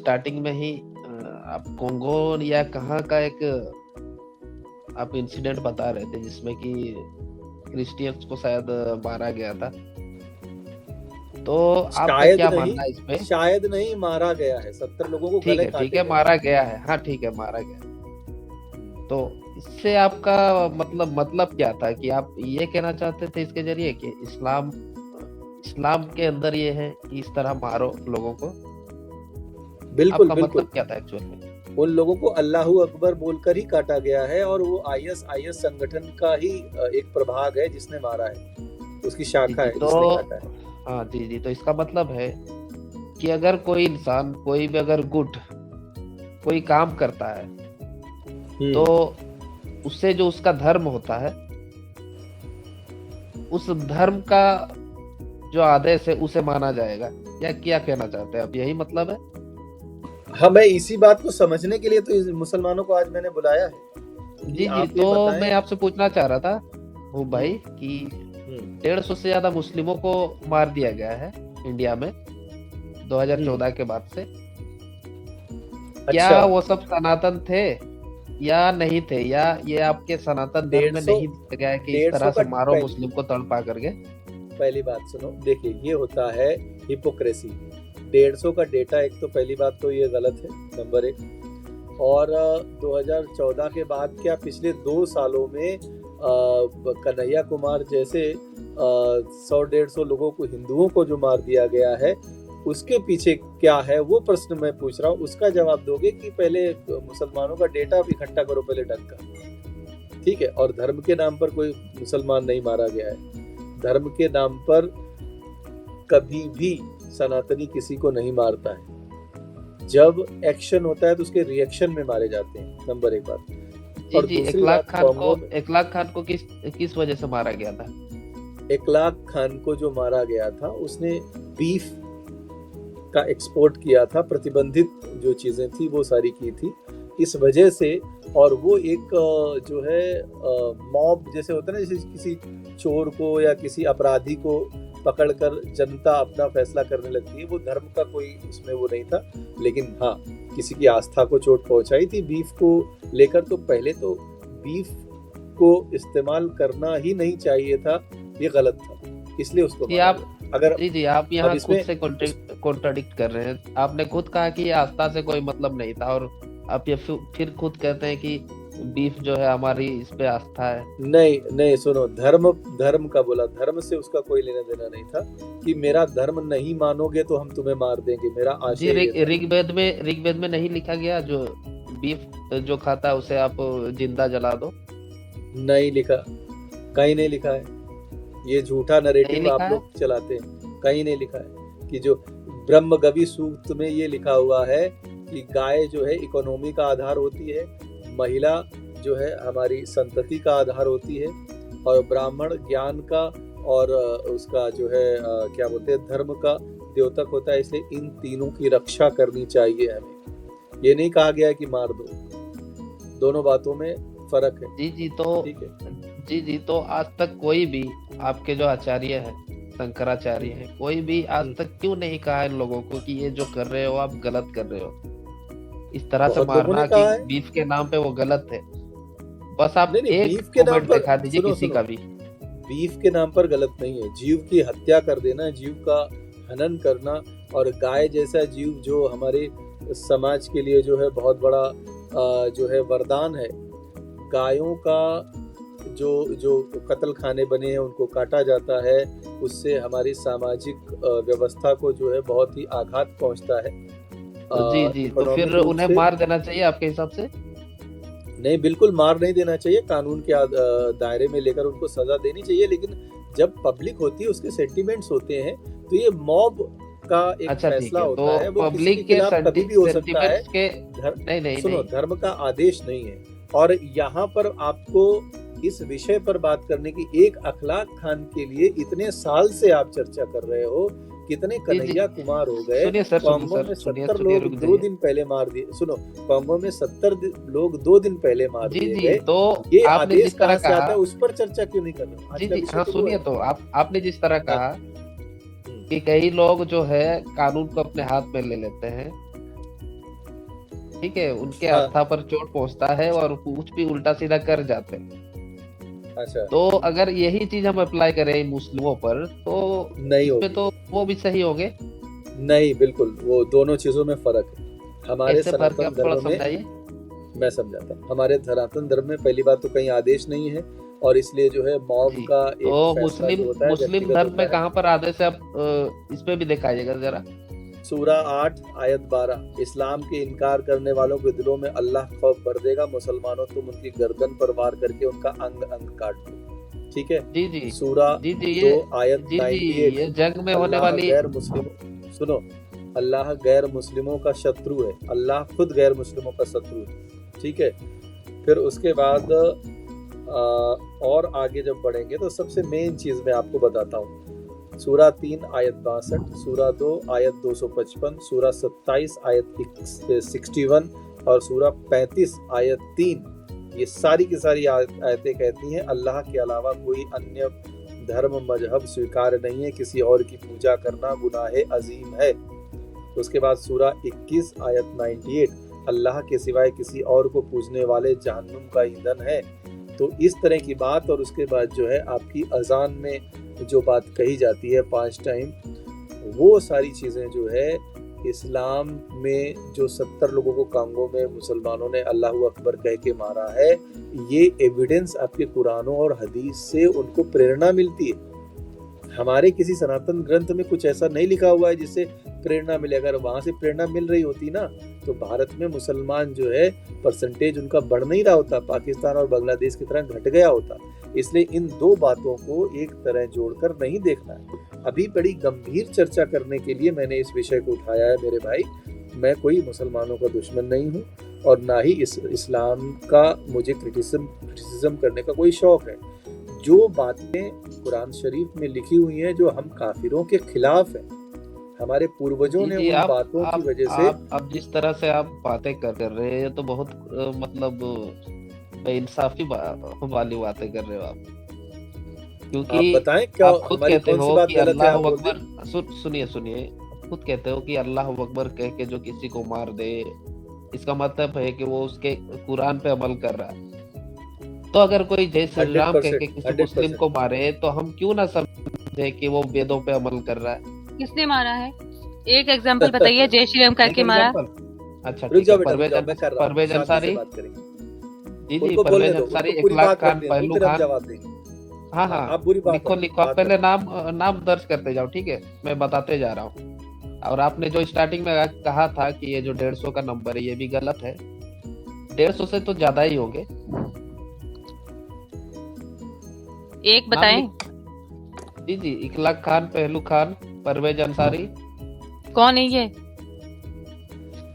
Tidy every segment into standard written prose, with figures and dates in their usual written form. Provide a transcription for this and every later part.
Starting में ही आप Congo या कहाँ का एक आप इंसिडेंट बता रहे थे जिसमें कि क्रिश्चियंस को शायद मारा गया था, तो आपका शायद क्या नहीं, मानना है इस पे? शायद नहीं, मारा गया है, 70 लोगों को गले ठीक काटे है, गए। मारा गया है, हाँ ठीक है, मारा गया। तो इससे आपका मतलब क्या था कि आप ये कहना चाहते थे इसके जरिए कि इस्लाम इस्लाम के अंदर ये है कि इस तरह मारो लोगों को? बिल्कुल आपका बिल्कुल। मतलब क्या था एक्चुअल में? उन लोगों को अल्लाहू अकबर बोलकर ही काटा गया है, और वो आईएस संगठन का ही एक प्रभाग है जिसने मारा है, उसकी जी शाखा जी, है तो जिसने काटा है। हाँ जी जी, तो इसका मतलब है कि अगर कोई इंसान कोई भी अगर गुड कोई काम करता है तो हम्म। उससे जो उसका धर्म होता है, उस धर्म का जो आदेश है उसे माना जाएगा, या क्या कहना चाहते हैं आप? यही मतलब है? हाँ, मैं इसी बात को समझने के लिए तो इस मुसलमानों को आज मैंने बुलाया है कि जी जी, आप ये तो बताएं। मैं आपसे पूछना चाह रहा था वो भाई हम्म। कि हम्म। 150 से ज्यादा मुस्लिमों को मार दिया गया है इंडिया में 2014 के बाद से। क्या अच्छा। वो सब सनातन थे या नहीं थे, या ये आपके सनातन धर्म डेढ़ में सौ नहीं दिया गया है कि इस डेढ़ सौ तरह का से मारो मुस्लिम को तड़पा करके? पहली बात सुनो, देखिए ये होता है हिपोक्रेसी। 150 का डेटा, एक तो पहली बात तो ये गलत है, नंबर एक। और 2014 के बाद क्या पिछले 2 सालों में कन्हैया कुमार जैसे 100-150 लोगों को, हिंदुओं को जो मार दिया गया है, उसके पीछे क्या है, वो प्रश्न मैं पूछ रहा हूँ। उसका जवाब दोगे कि पहले मुसलमानों का डेटा इकट्ठा करो पहले ढंग का, ठीक है? और धर्म के नाम पर कोई मुसलमान नहीं मारा गया है। धर्म के नाम पर कभी भी सनातनी किसी को नहीं मारता है। जब एक्शन होता है तो उसके रिएक्शन में मारे जाते हैं, नंबर एक बात। जी और जी, दूसरी बात, कांगो में इकलाक खान को किस किस वजह से मारा गया था? इकलाक खान को जो मारा गया था, उसने बीफ का एक्सपोर्ट किया था, प्रतिबंधित जो चीजें थी वो सारी की थी, इस वजह से। और वो एक जो है मॉब जैसे होता है ना, जैसे किसी चोर को या किसी अपराधी को पकड़कर जनता अपना फैसला करने लगती है, वो धर्म का कोई उसमें वो नहीं था। लेकिन हाँ, किसी की आस्था को चोट पहुंचाई थी बीफ को लेकर। तो पहले तो बीफ को इस्तेमाल करना ही नहीं चाहिए था, ये गलत था, इसलिए उसको जी मारा आप गया। अगर जी जी, आप अब यहाँ खुद इसमें से कॉन्ट्राडिक्ट कर रहे हैं। आपने खुद कहा कि ये आस्था से कोई मतलब नहीं था, और आप ये फिर खुद कहते हैं कि बीफ जो है हमारी इस पे आस्था है। नहीं नहीं, सुनो, धर्म धर्म का बोला, धर्म से उसका कोई लेना देना नहीं था कि मेरा धर्म नहीं मानोगे तो हम तुम्हें मार देंगे, मेरा जी, आशय ये था। ऋग्वेद में नहीं लिखा गया जो बीफ जो खाता है उसे आप जिंदा जला दो? नहीं लिखा, कहीं नहीं लिखा है। ये झूठा नहीं नरेटिव लिखा आप है? लोग चलाते हैं, कहीं नहीं लिखा है। कि जो ब्रह्मगवि सूक्त में ये लिखा हुआ है कि गाय जो है इकोनॉमी का आधार होती है, महिला जो है हमारी संतति का आधार होती है, और ब्राह्मण ज्ञान का और उसका जो है क्या बोलते हैं, धर्म का द्योतक होता है। इसलिए इन तीनों की रक्षा करनी चाहिए हमें। ये नहीं कहा गया है कि मार दो, दोनों बातों में फर्क है। जी जी, ठीक है। जी जी, तो आज तक कोई भी आपके जो आचार्य हैं, शंकराचार्य हैं, कोई भी आज तक क्यों नहीं कहा इन लोगों को कि ये जो कर रहे हो आप गलत कर रहे हो? इस तरह से बहुत लोगों ने मारना कि कहा है। बीफ के नाम पे वो गलत है। बस आप नहीं नहीं, एक बीफ के नाम कमेंट पर, दिखा दीजिए सुनो किसी सुनो, का भी। बीफ के नाम पर गलत नहीं है। जीव की हत्या कर देना, जीव का हनन करना, और गाय जैसा जीव जो हमारे समाज के लिए जो है बहुत बड़ा जो है वरदान है। गायों का जो जो कत्ल खाने बने हैं उनको काटा जाता है, उससे हमारी सामाजिक व्यवस्था को जो है बहुत ही आघात पहुंचता है। जी जी, तो इकोनॉमिक फिर रूप उन्हें से मार देना चाहिए आपके हिसाब से? नहीं, बिल्कुल मार नहीं देना चाहिए, कानून के दायरे में लेकर उनको सजा देनी चाहिए। लेकिन जब पब्लिक होती है, उसके सेंटिमेंट्स होते हैं, तो ये मॉब का एक अच्छा ठीक फैसला है, होता है, तो वो किसी के पब्लिक के खिलाफ कभी भी हो सकता है। सेंटिमेंट्स के नहीं नहीं सुनो, नहीं। धर्म का आदेश नहीं है। और यहाँ पर आपको इस विषय पर बात करने की, एक अखलाक खान के लिए इतने साल से आप चर्चा कर रहे हो, कितने जी जी, कन्हैया कुमार हो गए। सुनिए सर, कांगो में सुनिए 70 सुनिए, लोग रुक 2 जाइए। दिन पहले मार दिए। सुनो, कांगो में 70 लोग 2 दिन पहले मार जी दिए जी, गए। तो ये आपने आदेश जिस तरह कहाँ से आता कहा, है, उस पर चर्चा क्यों नहीं कर रहे? आज जी का जी विषय हाँ, तो वो सुनिए, है। तो आपने जिस तरह हाँ। कहा कि कई लोग जो है कानून को अपने हाथ में ले लेते हैं, ठीक है, उनके हाँ। आस्था पर चोट पहुंचता है और कुछ भी उल्टा सीधा कर जाते हैं। अच्छा, तो अगर यही चीज हम अप्लाई करें मुस्लिमों पर तो नहीं इसमें होगी। तो वो भी सही होंगे। नहीं, बिल्कुल, वो दोनों चीजों में फर्क है। हमारे कैसे फर्क है, सनातन आप थोड़ा धर्म में, समझाइए। मैं समझाता हूँ, हमारे सनातन धर्म में पहली बात तो कहीं आदेश नहीं है, और इसलिए जो है मॉब जी, का तो एक फैसला मुस्लिम जो होता है मुस्लिम व्यक्तिगत धर्म में होता है। कहाँ पर आदेश है, आप इस पे भी दिखाइएगा जरा। सूरा 8 आयत 12, इस्लाम के इनकार करने वालों के दिलों में अल्लाह खौफ भर देगा, मुसलमानों तुम उनकी गर्दन पर वार करके उनका अंग अंग काट दो। ठीक है। जी जी। सूरा जी जी 2 ये आयत जी जी 98, ये जंग में होने अल्लाह वाली। गैर मुस्लिम सुनो, अल्लाह गैर मुस्लिमों का शत्रु है, अल्लाह खुद गैर मुस्लिमों का शत्रु है। ठीक है। फिर उसके बाद और आगे जब बढ़ेंगे तो सबसे मेन चीज मैं आपको बताता हूँ। सूरा 3 आयत 62, सूरा 2 आयत 255, सूरा 27 आयत 61 और सूरा 35 आयत 3, ये सारी की सारी आयतें कहती हैं अल्लाह के अलावा कोई अन्य धर्म मजहब स्वीकार नहीं है, किसी और की पूजा करना गुनाह अजीम है। उसके बाद सूरा 21 आयत 98, अल्लाह के सिवाय किसी और को पूजने वाले जहन्नुम का ईंधन है। तो इस तरह की बात, और उसके बाद जो है आपकी अजान में जो बात कही जाती है 5 टाइम, वो सारी चीज़ें जो है इस्लाम में जो 70 लोगों को कांगो में मुसलमानों ने अल्लाह अकबर कह के मारा है, ये एविडेंस आपके कुरानों और हदीस से उनको प्रेरणा मिलती है। हमारे किसी सनातन ग्रंथ में कुछ ऐसा नहीं लिखा हुआ है जिससे प्रेरणा मिले। अगर वहां से प्रेरणा मिल रही होती ना तो भारत में मुसलमान जो है परसेंटेज उनका बढ़ नहीं रहा होता, पाकिस्तान और बांग्लादेश की तरह घट गया होता। इसलिए इन दो बातों को एक तरह जोड़कर नहीं देखना है। अभी बड़ी गंभीर चर्चा करने के लिए मैंने इस विषय को उठाया है मेरे भाई। मैं कोई मुसलमानों का दुश्मन नहीं हूँ और ना ही इस्लाम का मुझे क्रिटिसिज्म करने का कोई शौक है। जो बातें कुरान शरीफ में लिखी हुई हैं जो हम काफिरों के खिलाफ हैं, हमारे पूर्वजों जी ने जी, उन बातों की वजह से आप जिस तरह से आप बातें कर रहे हैं, ये तो बहुत मतलब बेइंसाफी वाली बातें कर रहे हो आप। आप क्योंकि बताएं क्या आप खुद हमारी कहते कौन सी हो बात कि गलत है, अल्लाह आप बोल दें। अकबर, सुनिए सुनिए, आप खुद कहते हो कि अल्लाह अकबर कह के जो किसी को मार दे, इसका मतलब है कि वो उसके कुरान पे अमल कर रहा है। तो अगर कोई जय श्री राम कह के 100%, किसी मुस्लिम 100%। को मारे तो हम क्यों ना समझे कि वो वेदों पे अमल कर रहा है। किसने मारा है? एक एग्जांपल बताइए, जय श्री राम एक करके मारा। एग्जाम्पल, अच्छा रुक ठीक जाओ है, बेटा, रुक जाओ, मैं कर रहा हूँ, परवेज शांति से अंसारी। बात करेंगे। जी जी, उनको बोलने परवेज दो, अंसारी, उनको पूरी इखलाक बात खान, रखने दो, पहलू फिर हम खान। जवाब देंगे। हाँ हाँ, हाँ, आप पूरी बात लिखो रखो, लिखो, आप बात पहले रखो। नाम दर्ज करते जाओ, ठीक है, मैं बताते जा रहा हूँ। और आपने जो स्टार्टिंग में कहा था कि ये जो 150 का नंबर है ये भी गलत है। 150 से तो ज्यादा ही होंगे। एक बताएं। जी जी, इखलाक खान, पहलू खान, परवेज अंसारी। कौन है ये?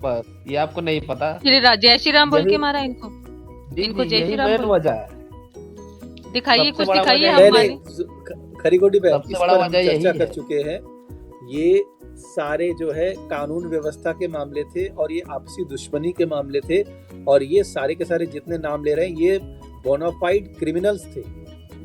बस ये आपको नहीं पता। जय श्री राम बोल के यही मारा इनको। जी इनको जी, जय यही श्री राम मेन बोल। वजह है। दिखाइए, सबसे कुछ बड़ा दिखाइए, वजह हम यही नहीं है। माने। खरीकोटी बहन, सबसे इस बड़ा पर हम वजह चर्चा यही कर है। चुके हैं। ये सारे जो है कानून व्यवस्था के मामले थे और ये आपसी दुश्मनी के मामले थे, और ये सारे के सारे जितने नाम ले रहे हैं ये बोनाफाइड क्रिमिनल्स थे,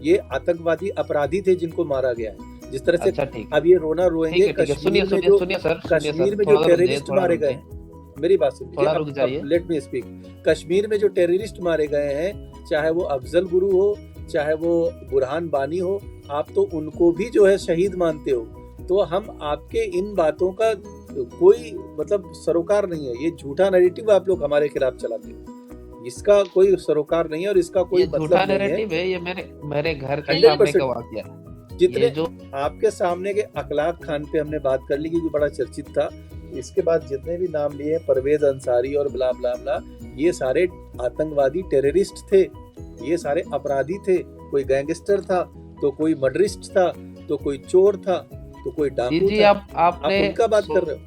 ये आतंकवादी अपराधी थे जिनको मारा गया है। जिस तरह से अच्छा ठीक है, अब ये रोना रोएंगे ठीक है, कश्मीर में सुनिए जो सुनिए सर, कश्मीर में जो थोड़ा रुक जाइए, टेररिस्ट थोड़ा मारे रुक गए जाइए, हैं, मेरी बात सुनिए, थोड़ा रुक अब जाइए। Let me speak. कश्मीर में जो टेररिस्ट मारे गए हैं, चाहे वो अफजल गुरु हो, चाहे वो बुरहान बानी हो, आप तो उनको भी जो है शहीद मानते हो। तो हम आपके इन बातों का कोई मतलब सरोकार नहीं है। ये झूठा नैरेटिव आप लोग हमारे खिलाफ चलाते हो, इसका कोई सरोकार नहीं है और इसका कोई ये झूठा मतलब नहीं है। नैरेटिव है, ये मेरे घर के 100% सामने का वाकया है। जितने ये जो आपके सामने के अखलाक खान पे हमने बात कर ली क्योंकि बड़ा चर्चित था। इसके बाद जितने भी नाम लिए, परवेज अंसारी और ब्ला ब्ला ब्ला, ये सारे आतंकवादी टेररिस्ट थे, ये सारे अपराधी थे। कोई गैंगस्टर था, तो कोई मर्डरिस्ट था, तो कोई चोर था, तो कोई जी डाकू जी, था। आप उनका बात कर रहे हो।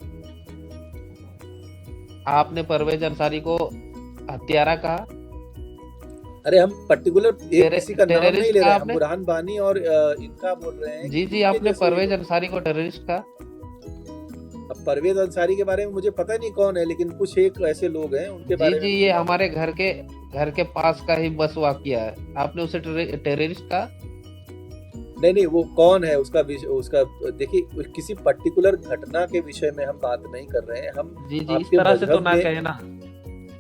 आपने परवेज अंसारी को हत्यारा कहा। अरे हम पर्टिकुलर एक किसी का नाम नहीं टेररिस्ट ले कहा रहे हैं, हम आपने। बुरहान बानी और इनका बोल रहे हैं। जी जी, इनके आपने जैसे परवेज लोग। अंसारी को टेररिस्ट कहा। अब परवेज अंसारी के बारे में मुझे पता नहीं कौन है, लेकिन कुछ एक ऐसे लोग हैं उनके जी बारे जी, में ये हमारे घर के पास का ही बस वाकया है, आपने उसे टेररिस्ट कहा। नहीं, वो कौन है उसका देखिए, किसी पर्टिकुलर घटना के विषय में हम बात नहीं कर रहे हैं। हम जी जी, इस आपके तरह से तो मजहब ना में कहे ना।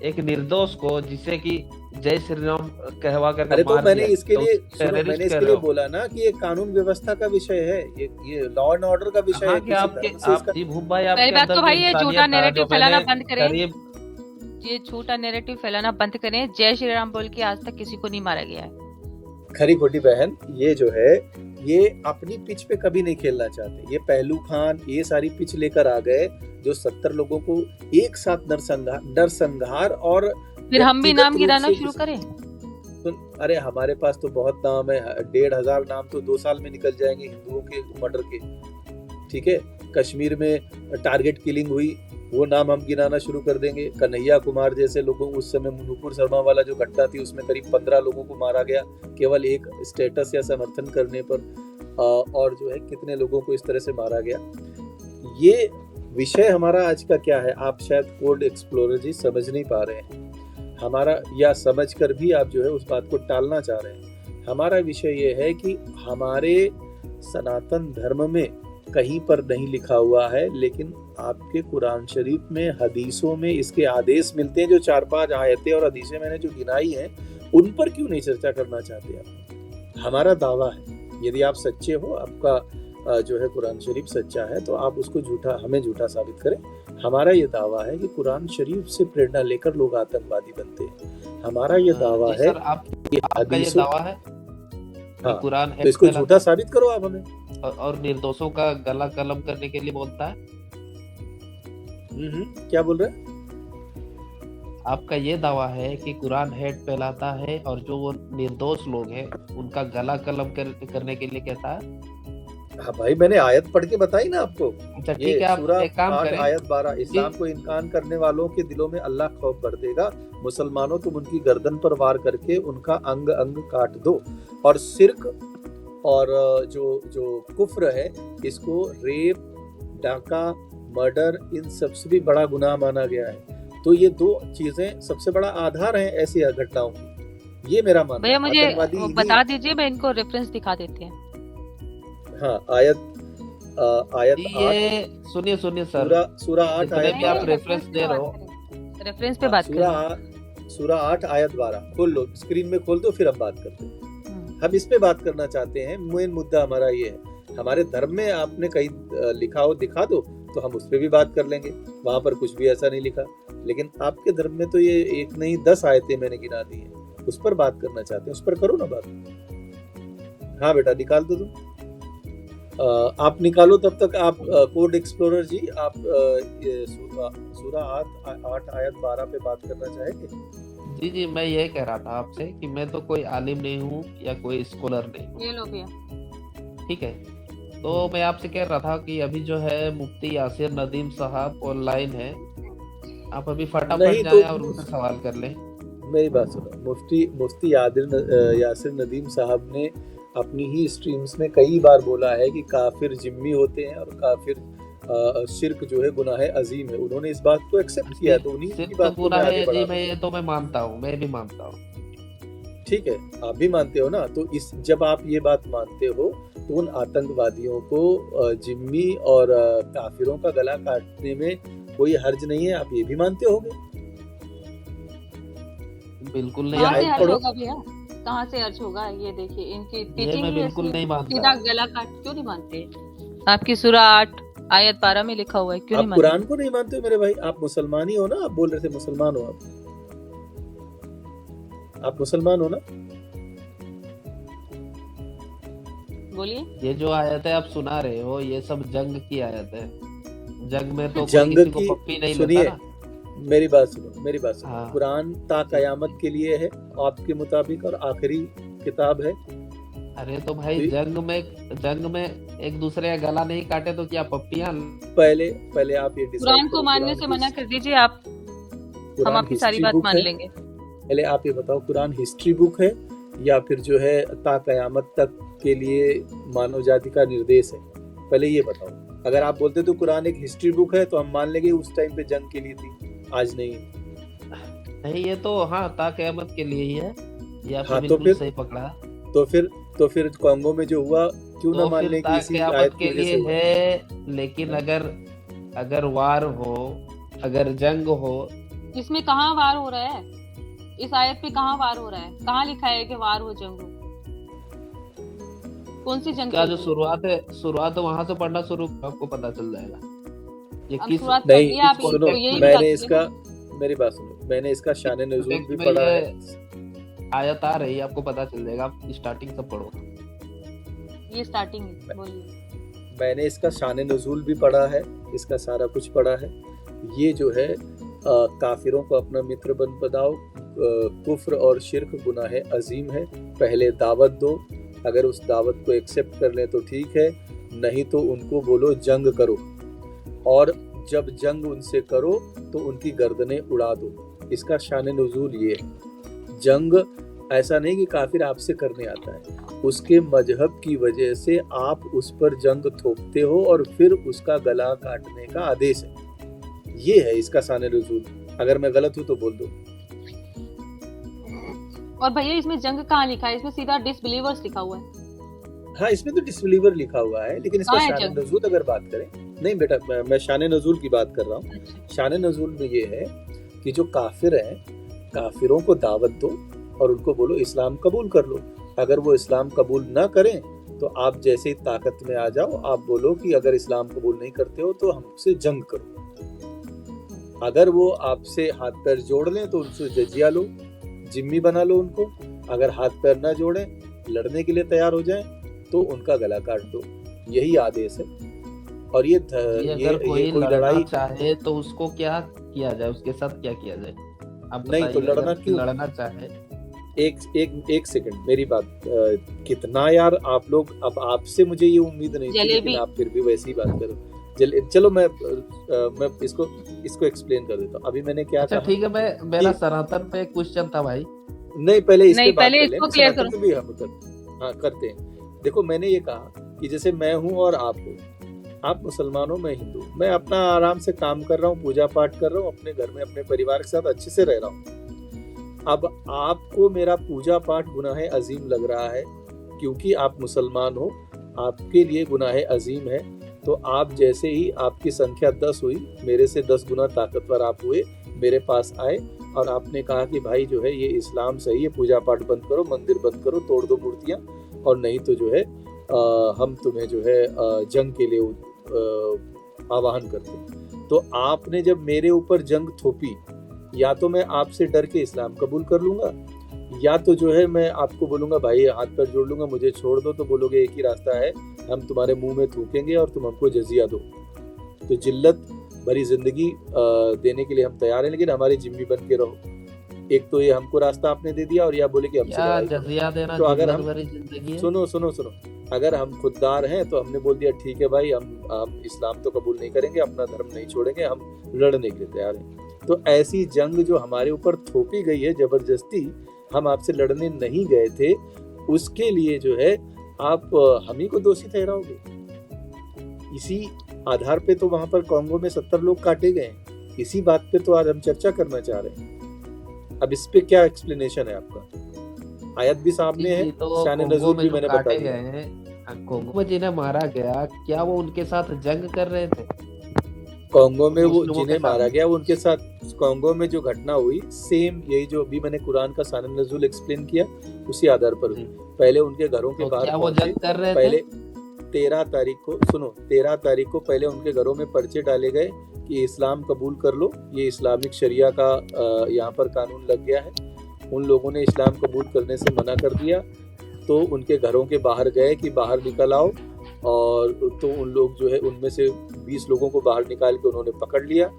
एक निर्दोष को जिसे कि जय श्री राम कहवा कर अरे तो मार मैंने दिया, इसके तो लिए उसको सुनो, terrorist मैंने कह इसके रहे लिए हो। बोला ना कि ये कानून व्यवस्था का विषय है, ये लॉ एंड ऑर्डर का विषय है। हाँ कि किसी आपके धर्म से इसका जी भूप भाई, पहली आपके बात तो अंदर भी भाई ये झूठा इंसानियत था नैरेटिव जो मैंने फैलाना बंद करें, करीब ये झूठा नैरेटिव फैलाना बंद करें। जय श्री राम बोल के आज तक किसी को नहीं मारा गया है। खरी खोटी बहन, ये जो है ये अपनी पिच पे कभी नहीं खेलना चाहते। ये पहलू खान ये सारी पिच लेकर आ गए जो 70 लोगों को एक साथ नरसंहार और फिर हम भी व्यक्तिगत नाम रूप गिराना से शुरू करें। अरे हमारे पास तो बहुत नाम है, 1500 नाम तो 2 साल में निकल जाएंगे हिंदुओं के मर्डर के। ठीक है, कश्मीर में टारगेट किलिंग हुई, वो नाम हम गिनाना शुरू कर देंगे। कन्हैया कुमार जैसे लोगों, उस समय नुपुर शर्मा वाला जो घटना थी उसमें करीब 15 लोगों को मारा गया केवल एक स्टेटस या समर्थन करने पर, और जो है कितने लोगों को इस तरह से मारा गया। ये विषय हमारा आज का क्या है, आप शायद कोड एक्सप्लोरर जी समझ नहीं पा रहे हैं हमारा, या समझ कर भी आप जो है उस बात को टालना चाह रहे हैं। हमारा विषय ये है कि हमारे सनातन धर्म में कहीं पर नहीं लिखा हुआ है, लेकिन आपके कुरान शरीफ में हदीसों में इसके आदेश मिलते हैं। जो 4-5 आयतें और हदीसें मैंने जो गिनाई हैं उन पर क्यों नहीं चर्चा करना चाहते आप? हमारा दावा है, यदि आप सच्चे हो, आपका जो है कुरान शरीफ सच्चा है, तो आप उसको झूठा, हमें झूठा साबित करें। हमारा ये दावा है कि कुरान शरीफ से प्रेरणा लेकर लोग आतंकवादी बनते हैं। हमारा ये दावा जी है सर, आपका ये हदीसों, दावा है हाँ, कि कुरान तो इसको फैलाता झूठा साबित करो आप हमें। और निर्दोषों का गला कलम करने के लिए बोलता है। क्या बोल रहे हैं? आपका ये दावा है कि कुरान हेट फैलाता है और जो वो निर्दोष लोग हैं उनका गला कलम करने के लिए कहता है। हाँ भाई, मैंने आयत पढ़ के बताई ना आपको। अच्छा ये ठीक है, आप सूरह एक काम 8 करें। आयत 12, इस्लाम को इनकार करने वालों के दिलों में अल्लाह खौफ भर देगा। मुसलमानों, तुम उनकी गर्दन पर वार करके उनका अंग अंग काट दो। और शिर्क और जो कुफ्र है, इसको रेप, डाका, मर्डर, इन सबसे भी बड़ा गुनाह माना गया है। तो ये 2 चीजें सबसे बड़ा आधार है ऐसी घटनाओं की। ये मेरा मानना भैया है। मुझे आतंकवादी वो इन्हीं- बता दीजिए, मैं इनको रेफरेंस दिखा देते हैं। हाँ, आयत 8, ये सुनिए सर, सूरा 8 जितने आयत भी आप 12, रेफरेंस दे रहे हो, रेफरेंस पे बात सूरा 8 आयत 12 खोल लो, स्क्रीन में खोल दो, फिर हम बात करते हैं। करें। हम इस पे बात करना चाहते हैं। मेन मुद्दा हमारा ये है, हमारे धर्म में आपने कहीं लिखा हो दिखा दो तो हम उस पे भी बात कर लेंगे। वहां पर कुछ भी ऐसा नहीं लिखा, लेकिन आपके धर्म में तो ये एक नहीं 10 आयतें मैंने गिना दी है, उस पर बात करना चाहते हैं, उस पर करो ना बात। हाँ बेटा, निकाल दो तुम। आप निकालो तब तक। आप कोड एक्सप्लोरर जी, आप ये सूरा 8 आयत 12 पे बात करना चाहेंगे? जी मैं ये कह रहा था आपसे कि मैं तो कोई आलिम नहीं हूँ या कोई स्कॉलर नहीं हूँ, ये लो भैया। ठीक है। तो मैं आपसे कह रहा था कि अभी जो है मुफ्ती यासिर नदीम साहब ऑनलाइन है, आप अभी फटाफट नहीं जाएं तो और उनसे सवाल कर लें। मेरी बात सुनो, मुफ्ती यासिर नदीम साहब ने अपनी ही स्ट्रीम्स में कई बार बोला है कि काफिर जिम्मी होते हैं और काफिर शिर्क जो है गुनाह अजीम है। उन्होंने इस बात को एक्सेप्ट किया, तो उन्हीं की सिर्फ बात को पूरा मैं है आगे जी, बढ़ा मैं ये तो मैं मानता हूँ, मैं भी मानता हूँ। ठीक है, आप भी मानते हो ना, तो इस जब आप ये बात मानते हो तो उन आतंकवादियों को जिम्मी और काफिरों का गला काटने में कोई हर्ज नहीं है, आप ये भी मानते होगे। बिल्कुल नहीं, ये कहाँ से आयत अर्ज पढ़ो। होगा भैया, कहाँ से अर्ज होगा? ये देखिए इनकी ये टीचिंग मैं ही बिल्कुल ऐसी है। नहीं मानता। सीधा गला काट क्यों नहीं मानते? आपकी सूरा 8 आयत 12 में लिखा हुआ है, क्यों नहीं आप मानते? कुरान को नहीं मानते हो मेरे भाई? आप मुसलमान ही हो ना? आप बोल रहे थे मुसलमान हो, आप मुसलमान हो ना? बोलिए। ये जो आयत है आप सुना रहे हो, ये सब जंग की आयत है। जंग में तो कोई जंग किसी को की पप्पी नहीं सुनिए, लेता ना। मेरी बात सुनो। हाँ। कुरान ता कयामत के लिए है आपके मुताबिक और आखिरी किताब है। अरे तो भाई जंग में एक दूसरे का गला नहीं काटे तो क्या पप्पियां? पहले आप ये डिसाइड कुरान को करो, मानने कुरान से मना कर दीजिए आप, हम कुरान आपकी सारी हिस्ट्री बात बुक मान है? लेंगे। पहले आप ये बताओ, कुरान हिस्ट्री बुक है या फिर जो है ता कयामत तक के लिए मानव जाति का निर्देश है? पहले ये बताओ। अगर आप बोलते तो कुरान एक हिस्ट्री बुक है तो हम मान लेंगे उस टाइम पे जंग के लिए थी, आज नहीं है। नहीं, ये तो हाँ ता क़यामत के लिए ही है, ये आपने हाँ, तो बिल्कुल फिर सही पकड़ा। तो फिर कांगो में जो हुआ क्यों ना तो मान फिर लें कि ता इसी क़यामत आयत के की वजह लिए से हुआ। है, लेकिन अगर वार हो, अगर जंग हो, इसमें कहाँ वार हो रहा है? इस आयत पे कहाँ वार हो रहा है? कहाँ लिखा है कि वार हो, जंग हो? कौन सी जंग क्या चल जो रही है? शुरुआत है वहां से पढ़ना शुरू करो, आपको पता चल जाएगा ये अब किस शुरुआत कर नहीं, दिया, आप किस सुनो, तो यही कॉन्टेक्स्ट बता मैंने दीजिए ना। इसका, मेरी बात सुनो, मैंने इसका शान नज़ूल भी में पढ़ा ये है। आयत आ रही है, आपको पता चल जाएगा, आप स्टार्टिंग से पढ़ो। ये स्टार्टिंग है, बोलिए। मैंने इसका शान नज़ूल भी पढ़ा है, इसका सारा कुछ पढ़ा है। ये जो है काफिरों को अपना मित्र बन बनाओ, कुफ्र और शिर्क गुनाह अजीम है, पहले दावत दो, अगर उस दावत को एक्सेप्ट कर लें तो ठीक है, नहीं तो उनको बोलो जंग करो, और जब जंग उनसे करो तो उनकी गर्दनें उड़ा दो। इसका शान नज़ूल ये है। जंग ऐसा नहीं कि काफिर आपसे करने आता है, उसके मजहब की वजह से आप उस पर जंग थोपते हो और फिर उसका गला काटने का आदेश है। ये है इसका शान नज़ूल। अगर मैं गलत हूँ तो बोल दो। और भैया इसमें जंग कहाँ लिखा है? इसमें सीधा डिसबिलीवर्स लिखा हुआ है। हाँ, इसमें तो डिसबिलीवर लिखा हुआ है, लेकिन इसका कहाँ है शान जंग? नज़ूल अगर बात करें, नहीं बेटा, मैं शान नज़ूल की बात कर रहा हूँ। अच्छा, शान नज़ूल में ये है कि जो काफिर हैं, काफिरों को दावत दो और उनको बोलो इस्लाम कबूल कर लो। अगर वो इस्लाम कबूल ना करें तो आप जैसे ही ताकत में आ जाओ, आप बोलो कि अगर इस्लाम कबूल नहीं करते हो तो हमसे जंग करो। अगर वो आपसे हाथ पैर जोड़ लें तो उनसे जजिया लो, जिम्मी बना लो उनको। अगर हाथ पैर ना जोड़ें, लड़ने के लिए तैयार हो जाएं, तो उनका गला काट दो। यही आदेश है। और ये अगर कोई कोई लड़ना लड़ाई चाहे तो उसको क्या किया जाए, उसके साथ क्या किया जाए, आप नहीं तो बताइए। लड़ना अगर क्यों? लड़ना चाहे, एक सेकंड, मेरी बात कितना यार आप लोग, अब आपसे मुझे ये उम्मीद नहीं थी, जलेबी। लेकिन आप फिर भी वैसी बात करो। चलो मैं इसको एक्सप्लेन कर देता हूँ। अभी मैंने क्या अच्छा कहा ठीक है, मेरा कि सनातन पे क्वेश्चन था भाई। नहीं, पहले इस पे नहीं, बात पहले कर इसको लें, क्लियर सनातन करो। पे भी हम करते हैं। देखो, मैंने ये कहा कि जैसे मैं हूँ और आप हो, आप मुसलमान हो, मैं हिंदू, मैं अपना आराम से काम कर रहा हूँ, पूजा पाठ कर रहा हूँ, अपने घर में अपने परिवार के साथ अच्छे से रह रहा हूँ। अब आपको मेरा पूजा पाठ गुनाह अजीम लग रहा है क्योंकि आप मुसलमान हो, आपके लिए गुनाह अजीम है। तो आप जैसे ही आपकी संख्या 10 हुई, मेरे से 10 गुना ताकतवर आप हुए, मेरे पास आए और आपने कहा कि भाई जो है ये इस्लाम सही है, पूजा पाठ बंद करो, मंदिर बंद करो, तोड़ दो मूर्तियाँ, और नहीं तो जो है हम तुम्हें जो है जंग के लिए आवाहन करते। तो आपने जब मेरे ऊपर जंग थोपी, या तो मैं आपसे डर के इस्लाम कबूल कर लूंगा, या तो जो है मैं आपको बोलूंगा भाई हाथ पैर जोड़ लूंगा, मुझे छोड़ दो, तो बोलोगे एक ही रास्ता है, हम तुम्हारे मुंह में थूकेंगे और तुम हमको जजिया दो। तो जिल्लत भरी जिंदगी देने के लिए हम तैयार हैं, लेकिन हमारी जिम्मी बन के रहो। एक तो ये हमको रास्ता आपने दे दिया, और या बोले कि हमसे क्या लड़ाई करो। जजिया देना तो अगर जिल्लत हम भरी जिंदगी है? सुनो, अगर हम खुददार हैं तो हमने बोल दिया ठीक है भाई, हम इस्लाम तो कबूल नहीं करेंगे, अपना धर्म नहीं छोड़ेंगे, हम लड़ने के लिए तैयार हैं। तो ऐसी जंग जो हमारे ऊपर थोपी गई है जबरदस्ती, हम आपसे लड़ने नहीं गए थे, उसके लिए जो है आप हम ही को दोषी ठहराओगे। इसी आधार पे तो वहां पर कांगो में 70 लोग काटे गए। इसी बात पे तो आज हम चर्चा करना चाह रहे हैं। अब इस पे क्या एक्सप्लेनेशन है आपका? आयत भी सामने है, तो शान कोंगो नज़ूल में भी जो मैंने बता काटे दिया। गए हैं, कोंगो में जिन्हें मारा गया, क्या वो उनके साथ जंग कर रहे थे? कांगो में वो मुस्लिमों के जिन्हें साथ? मारा गया वो उनके साथ, कांगो में जो घटना हुई सेम यही जो अभी मैंने कुरान का शान नज़ूल एक्सप्लेन किया, उसी आधार पर हुई। पहले उनके घरों के तो बाहर क्या वो पहुंचे, जंग कर रहे पहले थे? 13 तारीख को, सुनो, 13 तारीख को पहले उनके घरों में पर्चे डाले गए कि इस्लाम कबूल कर लो, ये इस्लामिक शरिया का यहाँ पर कानून लग गया है। उन लोगों ने इस्लाम कबूल करने से मना कर दिया, तो उनके घरों के बाहर गए कि बाहर निकल आओ, और तो उन लोग जो है उनमें से 20 लोगों को बाहर निकाल के उन्होंने पकड़ लिया।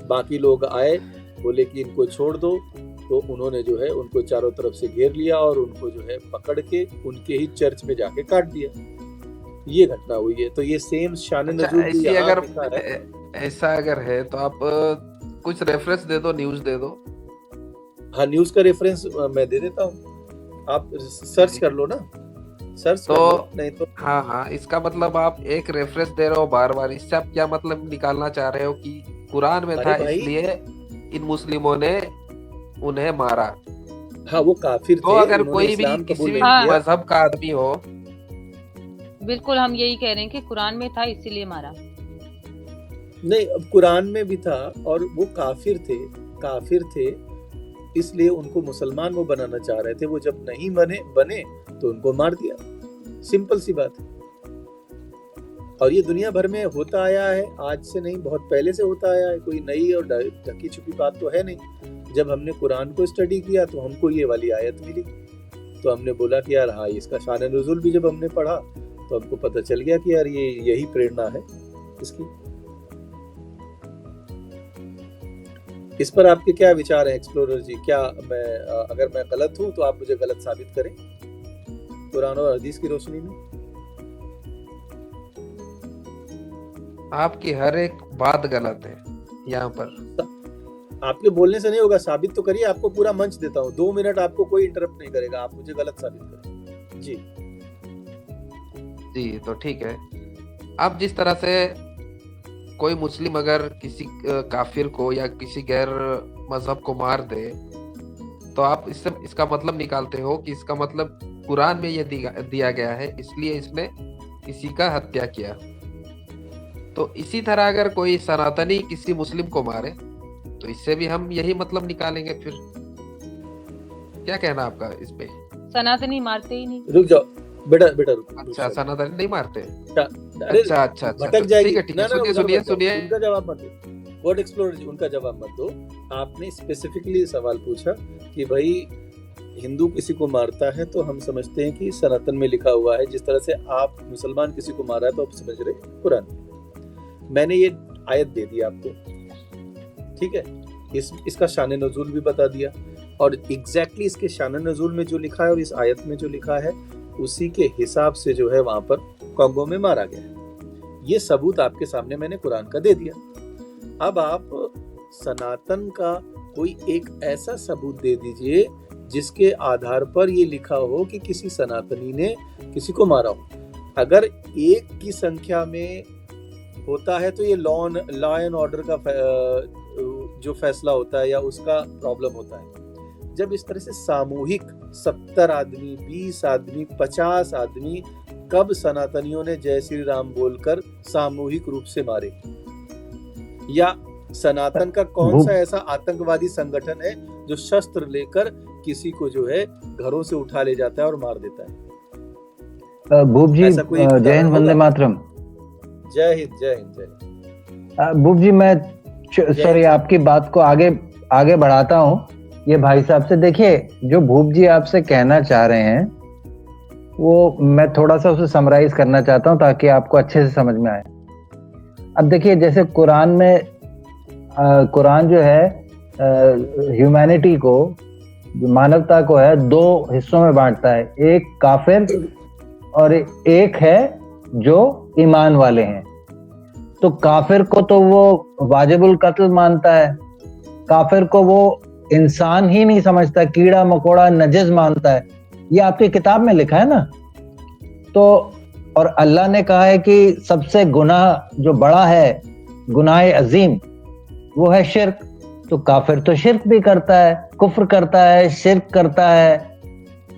बाकी लोग आए, बोले कि इनको छोड़ दो, तो उन्होंने जो है उनको चारों तरफ से घेर लिया और उनको जो है पकड़ के उनके ही चर्च में जाके काट दिया। ये घटना हुई है। तो ये सेम शान अच्छा, नज़ूल ऐसी यहाँ अगर लिखा है। ऐसा अगर है तो आप कुछ रेफरेंस दे दो, न्यूज़ दे दो। हाँ, न्यूज़ का रेफरेंस मैं दे देता हूँ, आप सर्च कर लो ना, सर्च कर तो लो, नहीं तो हाँ, इसका मतलब आप एक रेफरेंस दे रहे हो बार बार, इससे आप क्या मतलब निकालना चाह रहे हो कि कुरान में अरे था भाई, इसलिए इन मुस्लिमों ने उन्हें मारा? हाँ वो काफिर तो थे, अगर उन्होंने कोई भी इस्लाम किसी कबूल भी नहीं किया। मजहब का आदमी हो, बिल्कुल हम यही कह रहे हैं कि कुरान में था इसीलिए मारा। नहीं, अब कुरान में भी था, और वो काफिर थे। काफिर थे, इसलिए उनको मुसलमान वो बनाना चाह रहे थे। वो जब नहीं बने तो उनको मार दिया। सिंपल सी बात है। और ये दुनिया भर में होता आया है, आज से नहीं, बहुत पहले से होता आया है। कोई नई और ढकी छुपी बात तो है नहीं। जब हमने कुरान को स्टडी किया तो हमको ये वाली आयत मिली, तो हमने बोला कि यार हाँ, इसका शान नुज़ूल भी जब हमने पढ़ा तो हमको पता चल गया कि यार ये यही प्रेरणा है इसकी। इस पर आपके क्या विचार हैं एक्सप्लोरर जी? क्या अगर मैं गलत हूं तो आप मुझे गलत साबित करें कुरान और हदीस की रोशनी में। आपकी हर एक बात गलत है यहाँ पर। आपके बोलने से नहीं होगा, साबित तो करिए। आपको पूरा मंच देता हूँ, 2 मिनट आपको कोई इंटरप्ट नहीं करेगा, आप मुझे गलत साबित करें। जी जी, तो ठीक है। आप जिस तरह से कोई मुस्लिम अगर किसी काफिर को या किसी गैर मजहब को मार दे, तो आप इससे इसका मतलब निकालते हो कि इसका मतलब कुरान में ये दिया गया है, इसलिए इसने किसी का हत्या किया। तो इसी तरह अगर कोई सनातनी किसी मुस्लिम को मारे तो इससे भी हम यही मतलब निकालेंगे। फिर क्या कहना आपका इस पे? सनातनी मारते ही नहीं। रुक जाओ बेटा रुक। अच्छा, सनातनी नहीं मारते? अरे अच्छा, भटक जाएगी। ठीक है, सुनिए। उनका जवाब मत दो, वर्ड एक्सप्लोरर जी, उनका जवाब मत दो। आपने स्पेसिफिकली सवाल पूछा कि भाई हिंदू किसी को मारता है तो हम समझते हैं कि सनातन में लिखा हुआ है, जिस तरह से आप मुसलमान किसी को मारा है तो आप समझ रहे कुरान। मैंने ये आयत दे दी आपको, ठीक है। इसका शान नुज़ूल भी बता दिया, और एग्जैक्टली इसके शान नुज़ूल में जो लिखा है और इस आयत में जो लिखा है उसी के हिसाब से जो है वहां पर कॉन्गो में मारा गया है। ये सबूत आपके सामने मैंने कुरान का दे दिया। अब आप सनातन का कोई एक ऐसा सबूत दे दीजिए जिसके आधार पर ये लिखा हो कि किसी सनातनी ने किसी को मारा हो। अगर एक की संख्या में होता है तो ये लॉ एंड ऑर्डर का जो फैसला होता है या उसका प्रॉब्लम होता है। जब इस तरह से सामूहिक 70 आदमी, 20 आदमी, 50 आदमी, कब सनातनियों ने जय श्री राम बोलकर सामूहिक रूप से मारे? या सनातन का कौन सा ऐसा आतंकवादी संगठन है जो शस्त्र लेकर किसी को जो है घरों से उठा ले जाता है और मार देता है? भूप जी, जय हिंद, वंदे मातरम। जय हिंद, जय हिंद, जय हिंद। भूप जी, मैं सॉरी आपकी बात को आगे बढ़ाता हूँ ये भाई साहब से। देखिए, जो भूप जी आपसे कहना चाह रहे हैं वो मैं थोड़ा सा उसे समराइज करना चाहता हूँ ताकि आपको अच्छे से समझ में आए। अब देखिए, जैसे कुरान जो है ह्यूमैनिटी को, मानवता को है, 2 हिस्सों में बांटता है। एक काफिर और एक है जो ईमान वाले हैं। तो काफिर को तो वो वाजिबुल कत्ल मानता है, काफिर को वो इंसान ही नहीं समझता, कीड़ा मकोड़ा नजिस मानता है। ये आपकी किताब में लिखा है ना। तो और अल्लाह ने कहा है कि सबसे गुनाह जो बड़ा है, गुनाह अजीम, वो है शिर्क। तो काफिर तो शिर्क भी करता है, कुफ्र करता है, शिर्क करता है,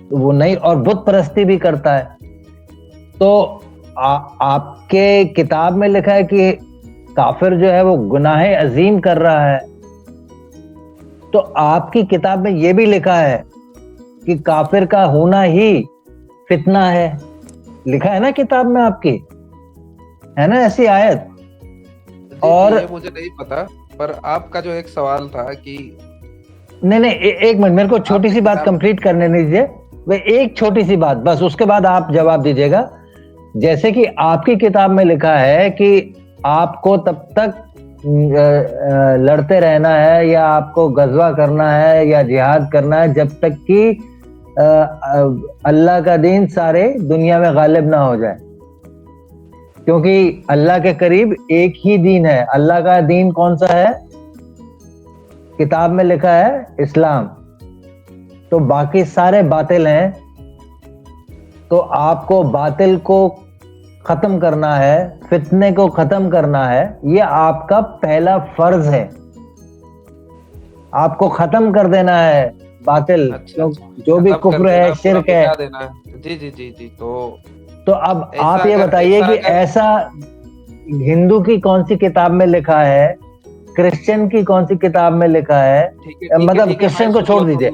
तो वो नहीं, और बुत परस्ती भी करता है। तो आपके किताब में लिखा है कि काफिर जो है वो गुनाह अजीम कर रहा है। तो आपकी किताब में ये भी लिखा है कि काफिर का होना ही फितना है। लिखा है ना किताब में आपकी, है ना ऐसी आयत? और ये मुझे नहीं पता, पर आपका जो एक सवाल था कि नहीं, एक मिनट, मेरे को छोटी सी बात कंप्लीट करने दीजिए। वे एक छोटी सी बात बस, उसके बाद आप जवाब दीजिएगा। जैसे कि आपकी किताब में लिखा है कि आपको तब तक लड़ते रहना है या आपको गजवा करना है या जिहाद करना है जब तक कि अल्लाह का दीन सारे दुनिया में गालिब ना हो जाए, क्योंकि अल्लाह के करीब एक ही दीन है। अल्लाह का दीन कौन सा है? किताब में लिखा है इस्लाम। तो बाकी सारे बातिल हैं। तो आपको बातिल को खत्म करना है, फितने को खत्म करना है, ये आपका पहला फर्ज है। आपको खत्म कर देना है बातिल। अच्छा, जो भी कुफ्र है, शिर्क है। जी जी जी जी। तो अब आप ये बताइए कि ऐसा हिंदू की कौन सी किताब में लिखा है, क्रिश्चियन की कौन सी किताब में लिखा है, मतलब क्रिश्चियन को छोड़ दीजिए,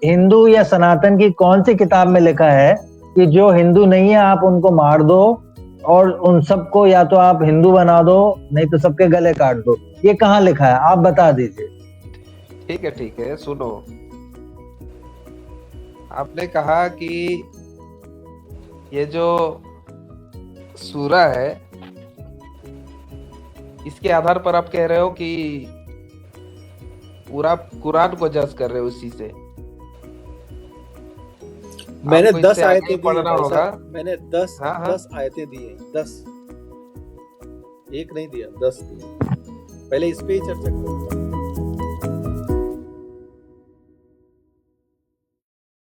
हिंदू या सनातन की कौन सी किताब में लिखा है कि जो हिंदू नहीं है आप उनको मार दो और उन सबको या तो आप हिंदू बना दो नहीं तो सबके गले काट दो? ये कहाँ लिखा है, आप बता दीजिए। ठीक है, सुनो। आपने कहा कि ये जो सूरा है इसके आधार पर आप कह रहे हो कि पूरा कुरान को जज कर रहे हो उसी से। मैंने आपको 10 इससे आगे आयतें दी पढ़ना हैं, होगा। मैंने 10 हाँ, हाँ। 10 आयतें दी हैं, 10, एक नहीं दिया, 10 दिए। पहले इस पे ही चर्चा करो।